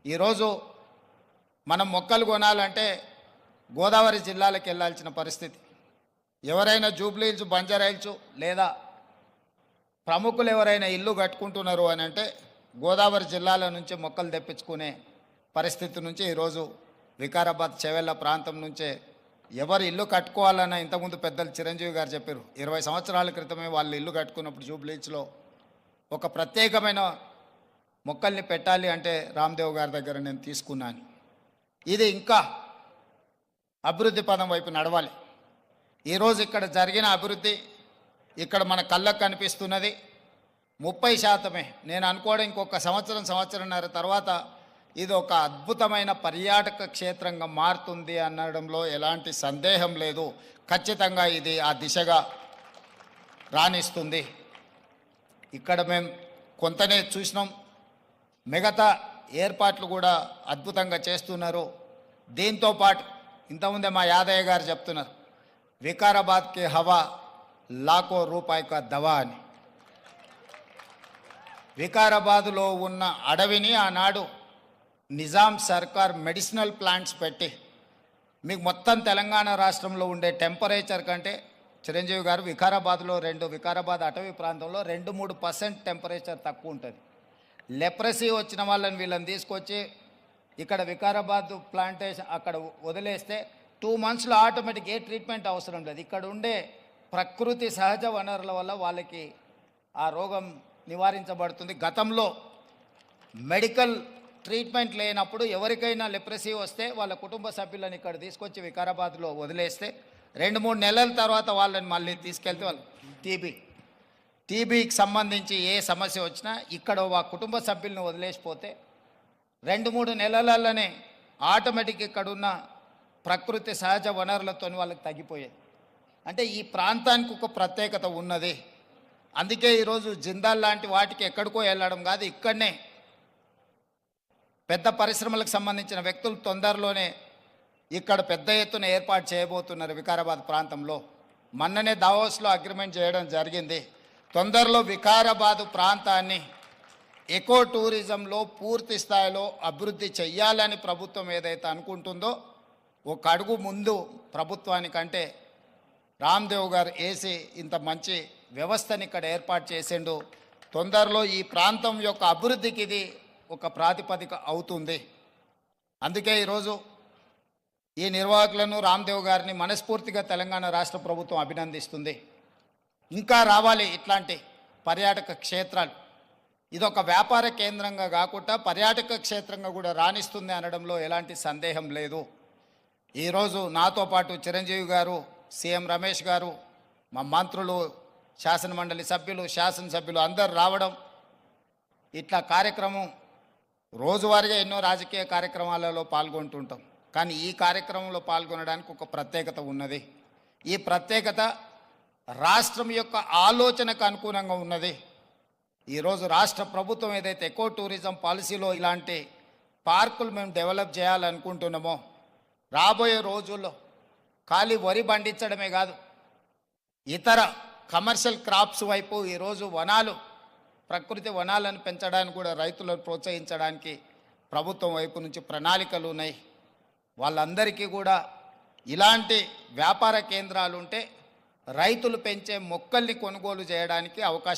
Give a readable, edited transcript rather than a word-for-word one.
ఈరోజు మనం మొక్కలు కొనాలంటే గోదావరి జిల్లాలకు వెళ్ళాల్సిన పరిస్థితి. ఎవరైనా జూబ్లీ హిల్స్, బంజారా హిల్స్ లేదా ప్రముఖులు ఎవరైనా ఇల్లు కట్టుకుంటున్నారు అని అంటే గోదావరి జిల్లాల నుంచి మొక్కలు తెప్పించుకునే పరిస్థితి నుంచి ఈరోజు వికారాబాద్ చెవెళ్ళ ప్రాంతం నుంచే ఎవరు ఇల్లు కట్టుకోవాలన్న ఇంతకుముందు పెద్దలు చిరంజీవి గారు చెప్పారు. 20 సంవత్సరాల క్రితమే వాళ్ళు ఇల్లు కట్టుకున్నప్పుడు జూబ్లీ హిల్స్లో ఒక ప్రత్యేకమైన మొక్కల్ని పెట్టాలి అంటే రామ్దేవ్ గారి దగ్గర నేను తీసుకున్నాను. ఇది ఇంకా అభివృద్ధి పదం వైపు నడవాలి. ఈరోజు ఇక్కడ జరిగిన అభివృద్ధి ఇక్కడ మన కళ్ళకు కనిపిస్తున్నది 30%. నేను అనుకోవడం ఇంకొక సంవత్సరంన్నర తర్వాత ఇది ఒక అద్భుతమైన పర్యాటక క్షేత్రంగా మారుతుంది అనడంలో ఎలాంటి సందేహం లేదు. ఖచ్చితంగా ఇది ఆ దిశగా రాణిస్తుంది. ఇక్కడ మేము కొంతనే చూసినాం, మిగతా ఏర్పాట్లు కూడా అద్భుతంగా చేస్తున్నారు. దీంతోపాటు ఇంతకుముందే మా యాదయ్య గారు చెప్తున్నారు, వికారాబాద్కి హవా లాఖో రూపాయి కా దవా అని. వికారాబాదులో ఉన్న అడవిని ఆనాడు నిజాం సర్కార్ మెడిసినల్ ప్లాంట్స్ పెట్టి మీకు మొత్తం తెలంగాణ రాష్ట్రంలో ఉండే టెంపరేచర్ కంటే చిరంజీవి గారు వికారాబాద్లో వికారాబాద్ అటవీ ప్రాంతంలో 2-3% టెంపరేచర్ తక్కువ ఉంటుంది. లెప్రసీ వచ్చిన వీళ్ళని తీసుకొచ్చి ఇక్కడ వికారాబాద్ ప్లాంటేషన్ అక్కడ వదిలేస్తే 2 monthsలో ఆటోమేటిక్ ఏ ట్రీట్మెంట్ అవసరం లేదు. ఇక్కడ ఉండే ప్రకృతి సహజ వనరుల వల్ల వాళ్ళకి ఆ రోగం నివారించబడుతుంది. గతంలో మెడికల్ ట్రీట్మెంట్ లేనప్పుడు ఎవరికైనా లెప్రసీ వస్తే వాళ్ళ కుటుంబ సభ్యులను ఇక్కడ తీసుకొచ్చి వికారాబాద్లో వదిలేస్తే 2-3 నెలల తర్వాత వాళ్ళని మళ్ళీ తీసుకెళ్తే వాళ్ళు టీబీకి సంబంధించి ఏ సమస్య వచ్చినా ఇక్కడ ఆ కుటుంబ సభ్యులను వదిలేసిపోతే 2-3 నెలలలోనే ఆటోమేటిక్ ఇక్కడున్న ప్రకృతి సహజ వనరులతో వాళ్ళకి తగ్గిపోయేది. అంటే ఈ ప్రాంతానికి ఒక ప్రత్యేకత ఉన్నది. అందుకే ఈరోజు జిందాల్ లాంటి వాటికి ఎక్కడికో వెళ్ళడం కాదు, ఇక్కడనే పెద్ద పరిశ్రమలకు సంబంధించిన వ్యక్తులు తొందరలోనే ఇక్కడ పెద్ద ఎత్తున ఏర్పాటు చేయబోతున్నారు వికారాబాద్ ప్రాంతంలో. మొన్ననే దావోస్లో అగ్రిమెంట్ చేయడం జరిగింది. తొందరలో వికారాబాద్ ప్రాంతాన్ని ఎకో టూరిజంలో పూర్తి స్థాయిలో అభివృద్ధి చెయ్యాలని ప్రభుత్వం ఏదైతే అనుకుంటుందో ఒక అడుగు ముందు ప్రభుత్వానికంటే రామ్దేవ్ గారు వేసి ఇంత మంచి వ్యవస్థని ఇక్కడ ఏర్పాటు చేసిండు. తొందరలో ఈ ప్రాంతం యొక్క అభివృద్ధికి ఇది ఒక ప్రాతిపదిక అవుతుంది. అందుకే ఈరోజు ఈ నిర్వాహకులను రామ్దేవ్ గారిని మనస్ఫూర్తిగా తెలంగాణ రాష్ట్ర ప్రభుత్వం అభినందిస్తుంది. ఇంకా రావాలి ఇట్లాంటి పర్యాటక క్షేత్రాలు. ఇదొక వ్యాపార కేంద్రంగా కాకుండా పర్యాటక క్షేత్రంగా కూడా రాణిస్తుంది అనడంలో ఎలాంటి సందేహం లేదు. ఈరోజు నాతో పాటు చిరంజీవి గారు, సీఎం రమేష్ గారు, మా మంత్రులు, శాసనమండలి సభ్యులు, శాసనసభ్యులు అందరూ రావడం, ఇట్లా కార్యక్రమం రోజువారీగా ఎన్నో రాజకీయ కార్యక్రమాలలో పాల్గొంటుంటాం. కానీ ఈ కార్యక్రమంలో పాల్గొనడానికి ఒక ప్రత్యేకత ఉన్నది. ఈ ప్రత్యేకత రాష్ట్రం యొక్క ఆలోచనకు అనుగుణంగా ఉన్నది. ఈరోజు రాష్ట్ర ప్రభుత్వం ఏదైతే ఎకో టూరిజం పాలసీలో ఇలాంటి పార్కులు మేము డెవలప్ చేయాలనుకుంటున్నామో రాబోయే రోజుల్లో ఖాళీ వరి పండించడమే కాదు, ఇతర కమర్షియల్ క్రాప్స్ వైపు ఈరోజు ప్రకృతి వనాలను పెంచడానికి కూడా రైతులను ప్రోత్సహించడానికి ప్రభుత్వం వైపు నుంచి ప్రణాళికలు ఉన్నాయి. వాళ్ళందరికీ కూడా ఇలాంటి వ్యాపార కేంద్రాలు ఉంటే రైతులు పెంచే మొక్కల్ని కొనుగోలు చేయడానికి అవకాశం